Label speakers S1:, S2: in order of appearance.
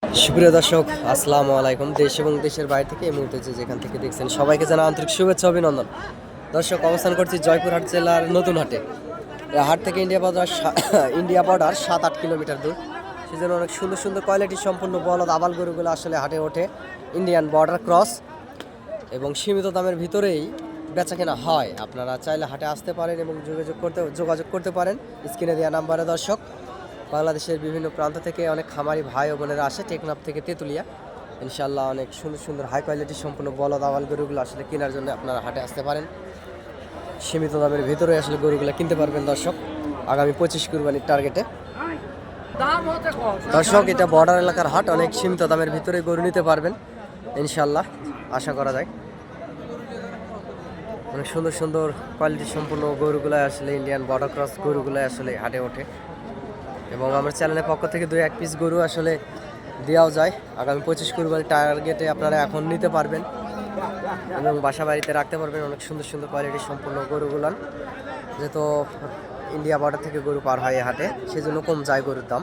S1: সুপ্রিয় দর্শক, আসসালামু আলাইকুম। দেশ এবং দেশের বাইরে থেকে এই মুহূর্তে যেখান থেকে দেখছেন সবাইকে জানা আন্তরিক শুভেচ্ছা অভিনন্দন। দর্শক, অবস্থান করছি জয়পুরহাট জেলার নতুন হাটে। এই হাট থেকে ইন্ডিয়া বর্ডার 7-8 কিলোমিটার দূর। সেজন্য অনেক সুন্দর সুন্দর কোয়ালিটি সম্পূর্ণ বলদ আবাল গরুগুলো আসলে হাটে ওঠে। ইন্ডিয়ান বর্ডার ক্রস এবং সীমিত দামের ভিতরেই বেচা কেনা হয়। আপনারা চাইলে হাটে আসতে পারেন এবং যোগাযোগ করতে পারেন স্ক্রিনে দেওয়া নাম্বারে। দর্শক, বাংলাদেশের বিভিন্ন প্রান্ত থেকে অনেক খামারি ভাই ও বোনেরা আসে টেকনাফ থেকে তেঁতুলিয়া। ইনশাল্লাহ অনেক সুন্দর সুন্দর হাই কোয়ালিটি সম্পূর্ণ বলদ আওয়াল গরুগুলো আসলে কেনার জন্য আপনারা হাটে আসতে পারেন। সীমিত দামের ভিতরে আসলে গরুগুলো কিনতে পারবেন দর্শক, আগামী 25 কুরবানির টার্গেটে। দর্শক, এটা বর্ডার এলাকার হাট, অনেক সীমিত দামের ভিতরে গরু নিতে পারবেন ইনশাল্লাহ, আশা করা যায়। অনেক সুন্দর সুন্দর কোয়ালিটি সম্পূর্ণ গরুগুলো আসলে ইন্ডিয়ান বর্ডার ক্রস গরুগুলো আসলে হাটে ওঠে এবং আমার চ্যানেলের পক্ষ থেকে 2-1 পিস গরু আসলে দেওয়াও যায়। আগামী 25 কুরবানি টার্গেটে আপনারা এখন নিতে পারবেন এবং বাসা বাড়িতে রাখতে পারবেন অনেক সুন্দর সুন্দর কোয়ালিটির সম্পূর্ণ গরুগুলান। যেহেতু ইন্ডিয়া বর্ডার থেকে গরু পার হয় এই হাটে, সেজন্য কম যায় গরুর দাম।